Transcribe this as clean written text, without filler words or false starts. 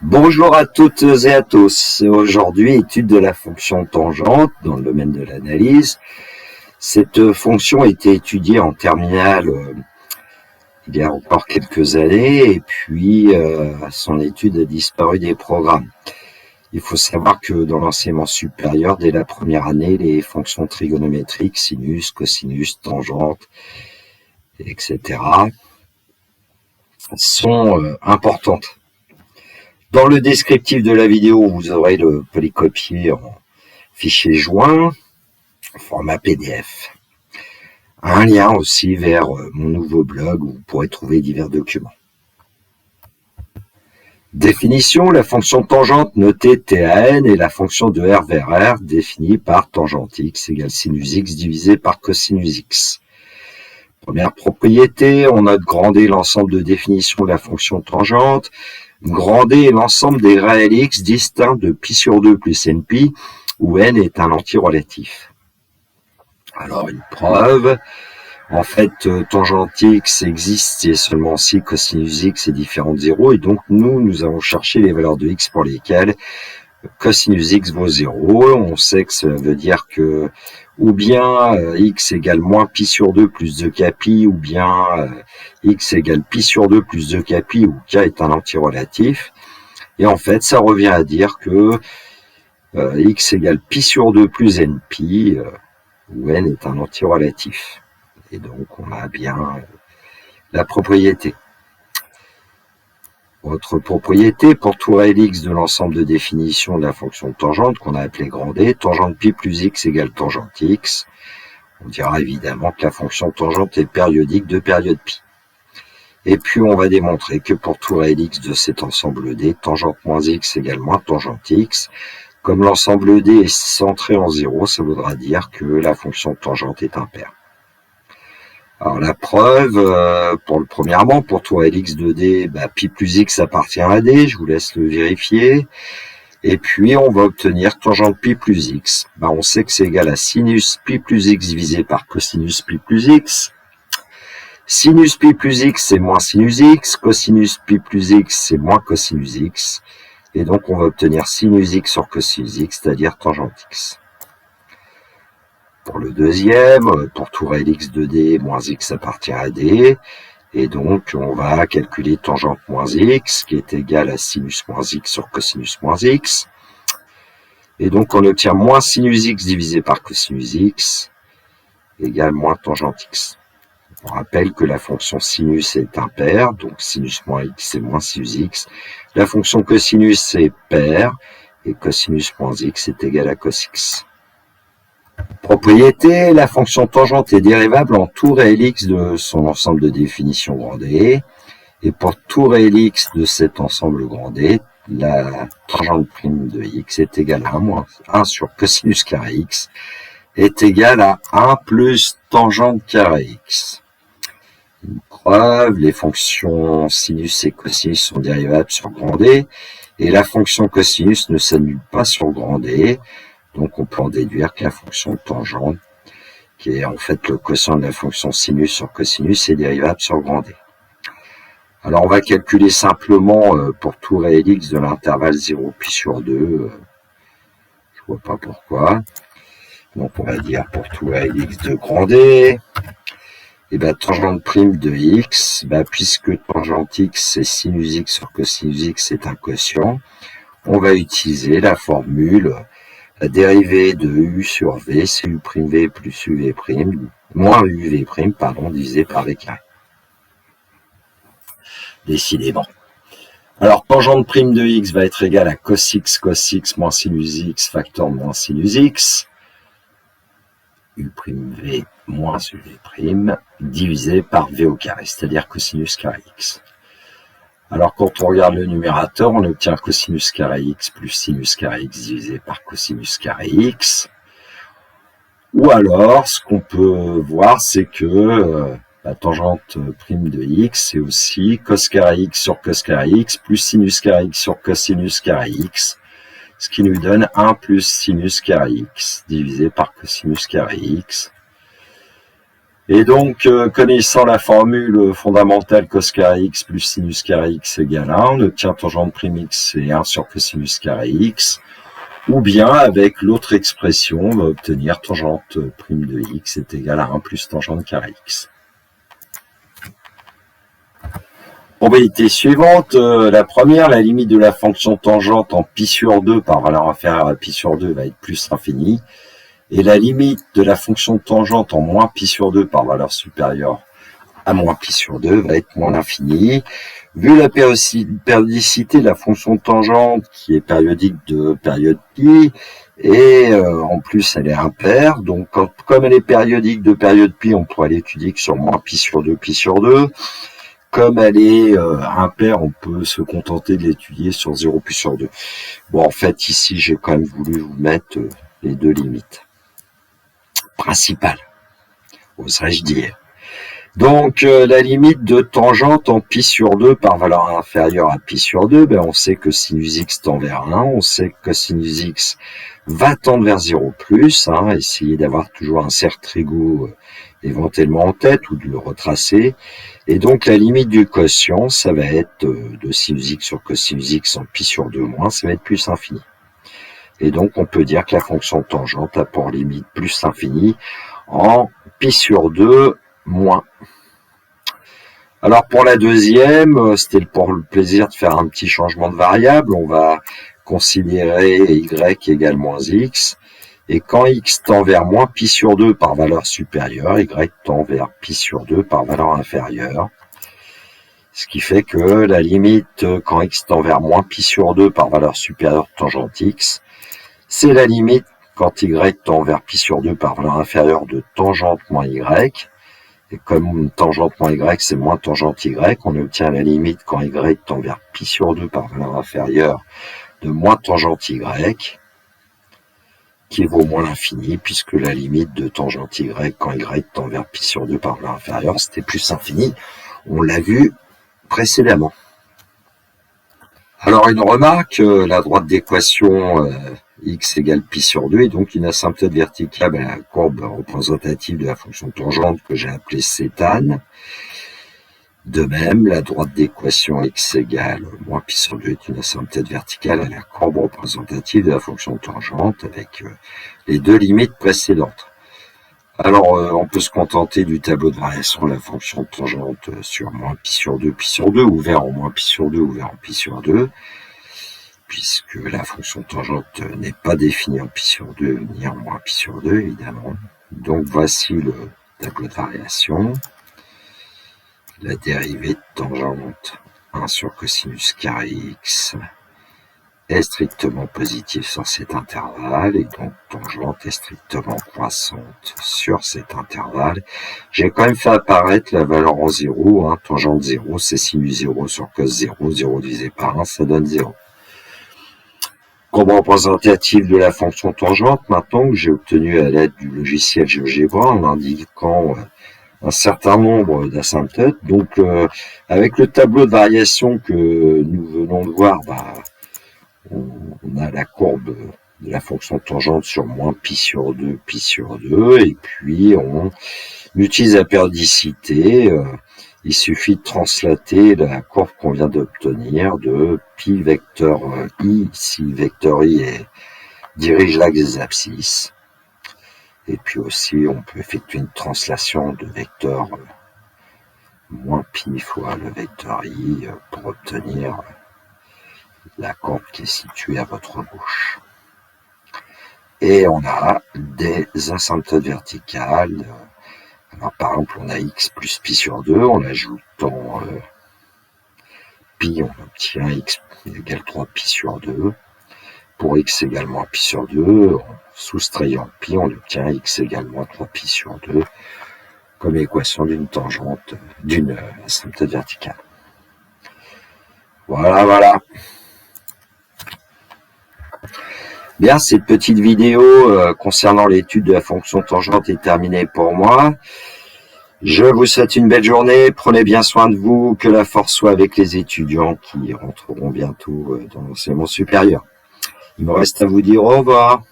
Bonjour à toutes et à tous. Aujourd'hui, étude de la fonction tangente dans le domaine de l'analyse. Cette fonction a été étudiée en terminale il y a encore quelques années et puis son étude a disparu des programmes. Il faut savoir que dans l'enseignement supérieur, dès la première année, les fonctions trigonométriques, sinus, cosinus, tangente, etc. sont importantes. Dans le descriptif de la vidéo, vous aurez le polycopier en fichier joint, format PDF. Un lien aussi vers mon nouveau blog où vous pourrez trouver divers documents. Définition, la fonction tangente notée TAN est la fonction de R vers R définie par tangente x égale sinus x divisé par cosinus x. Première propriété, on note grand D l'ensemble de définition de la fonction tangente. Grand D est l'ensemble des réels x distincts de pi sur 2 plus npi, où n est un antirelatif. Alors une preuve, en fait, tangente x existe et seulement si cosinus x est différent de 0, et donc nous allons chercher les valeurs de x pour lesquelles cosinus x vaut 0. On sait que cela veut dire que ou bien x égale moins pi sur 2 plus 2k pi, ou bien x égale pi sur 2 plus 2k pi, où k est un antirelatif. Et en fait, ça revient à dire que x égale pi sur 2 plus npi, où n est un antirelatif. Et donc, on a bien la propriété. Autre propriété, pour tout réel x de l'ensemble de définition de la fonction tangente, qu'on a appelé grand D, tangente pi plus x égale tangente x. On dira évidemment que la fonction tangente est périodique de période pi. Et puis, on va démontrer que pour tout réel x de cet ensemble D, tangente moins x égale moins tangente x. Comme l'ensemble D est centré en 0, ça voudra dire que la fonction tangente est impaire. Alors la preuve, premièrement, pour tout réel x de D, pi plus x appartient à D, je vous laisse le vérifier. Et puis on va obtenir tangente pi plus x. On sait que c'est égal à sinus pi plus x divisé par cosinus pi plus x. Sinus pi plus x c'est moins sinus x, cosinus pi plus x c'est moins cosinus x. Et donc on va obtenir sinus x sur cosinus x, c'est-à-dire tangente x. Pour le deuxième, pour tout réel x de D, moins x appartient à D. Et donc, on va calculer tangente moins x, qui est égal à sinus moins x sur cosinus moins x. Et donc, on obtient moins sinus x divisé par cosinus x, égale moins tangente x. On rappelle que la fonction sinus est impaire, donc sinus moins x c'est moins sinus x. La fonction cosinus est paire, et cosinus moins x est égal à cos x. Propriété, la fonction tangente est dérivable en tout réel x de son ensemble de définition grand D. Et pour tout réel x de cet ensemble grand D, la tangente prime de x est égale à 1 moins 1 sur cosinus carré x est égal à 1 plus tangente carré x. Une preuve, les fonctions sinus et cosinus sont dérivables sur grand D. Et la fonction cosinus ne s'annule pas sur grand D. Donc, on peut en déduire que la fonction tangente, qui est en fait le quotient de la fonction sinus sur cosinus, est dérivable sur grand D. Alors, on va calculer simplement pour tout réel x de l'intervalle 0 pi sur 2. Je vois pas pourquoi. Donc, on va dire pour tout réel x de grand D, et tangente prime de x, puisque tangente x c'est sinus x sur cosinus x, c'est un quotient, on va utiliser la formule la dérivée de u sur v, c'est u'v plus uv', moins uv', divisé par v carré. Décidément. Alors, tangente prime de x va être égale à cos x moins sinus x facteur moins sinus x, u'v moins uv', divisé par v au carré, c'est-à-dire cosinus carré x. Alors, quand on regarde le numérateur, on obtient cosinus carré x plus sinus carré x divisé par cosinus carré x. Ou alors, ce qu'on peut voir, c'est que la tangente prime de x, c'est aussi cos carré x sur cos carré x plus sinus carré x sur cosinus carré x, ce qui nous donne 1 plus sinus carré x divisé par cosinus carré x. Et donc, connaissant la formule fondamentale cos carré x plus sinus carré x égale 1, on obtient tangente prime x c'est 1 sur cosinus carré x, ou bien avec l'autre expression, on va obtenir tangente prime de x est égale à 1 plus tangente carré x. Probabilité suivante, la première, la limite de la fonction tangente en pi sur 2 par valeur inférieure à pi sur 2 va être plus infini. Et la limite de la fonction tangente en moins pi sur 2 par valeur supérieure à moins pi sur 2 va être moins l'infini. Vu la périodicité de la fonction tangente qui est périodique de période pi, et en plus elle est impaire, donc comme elle est périodique de période pi, on pourrait l'étudier que sur moins pi sur 2, pi sur 2. Comme elle est impaire, on peut se contenter de l'étudier sur 0 pi sur 2. Bon, en fait, ici, j'ai quand même voulu vous mettre les deux limites principales, oserais-je dire. Donc, la limite de tangente en pi sur 2 par valeur inférieure à pi sur 2, ben, on sait que sinus x tend vers 1, on sait que sinus x va tendre vers 0 plus, essayez d'avoir toujours un cercle trigo éventuellement en tête ou de le retracer. Et donc, la limite du quotient, ça va être de sinus x sur cosinus x en pi sur 2 moins, ça va être plus infini. Et donc, on peut dire que la fonction tangente a pour limite plus infini en pi sur 2 moins. Alors, pour la deuxième, c'était pour le plaisir de faire un petit changement de variable. On va considérer y égale moins x. Et quand x tend vers moins pi sur 2 par valeur supérieure, y tend vers pi sur 2 par valeur inférieure. Ce qui fait que la limite quand x tend vers moins pi sur 2 par valeur supérieure tangente x, c'est la limite quand y tend vers pi sur 2 par valeur inférieure de tangente moins y. Et comme tangente moins y, c'est moins tangente y, on obtient la limite quand y tend vers pi sur 2 par valeur inférieure de moins tangente y, qui vaut moins l'infini, puisque la limite de tangente y quand y tend vers pi sur 2 par valeur inférieure, c'était plus infini. On l'a vu précédemment. Alors une remarque, la droite d'équation x égale pi sur 2 est donc une asymptote verticale à la courbe représentative de la fonction tangente que j'ai appelée cétane. De même, la droite d'équation x égale moins pi sur 2 est une asymptote verticale à la courbe représentative de la fonction tangente avec les deux limites précédentes. Alors, on peut se contenter du tableau de variation de la fonction tangente sur moins pi sur 2, ouvert en moins pi sur 2, ouvert en pi sur 2, puisque la fonction tangente n'est pas définie en pi sur 2 ni en moins pi sur 2, évidemment. Donc, voici le tableau de variation. La dérivée de tangente 1 sur cosinus carré x est strictement positive sur cet intervalle et donc tangente est strictement croissante sur cet intervalle. J'ai quand même fait apparaître la valeur en 0, tangente 0, c'est sinus 0 sur cos 0, 0 divisé par 1, ça donne 0. Courbe représentative de la fonction tangente, maintenant que j'ai obtenu à l'aide du logiciel GeoGebra en indiquant un certain nombre d'asymptotes. Donc, avec le tableau de variation que nous venons de voir, on a la courbe de la fonction tangente sur moins pi sur 2, et puis on utilise la périodicité. Il suffit de translater la courbe qu'on vient d'obtenir de pi vecteur i, si vecteur i dirige l'axe des abscisses. Et puis aussi, on peut effectuer une translation de vecteur moins pi fois le vecteur i pour obtenir la courbe qui est située à votre gauche. Et on a des asymptotes verticales. Alors, par exemple, on a x plus pi sur 2, en ajoutant pi, on obtient x égale 3 pi sur 2. Pour x égale moins pi sur 2, en soustrayant pi, on obtient x égale moins 3 pi sur 2 comme équation d'une tangente, d'une asymptote verticale. Voilà. Bien, cette petite vidéo concernant l'étude de la fonction tangente est terminée pour moi. Je vous souhaite une belle journée, prenez bien soin de vous, que la force soit avec les étudiants qui rentreront bientôt dans l'enseignement supérieur. Il me reste à vous dire au revoir.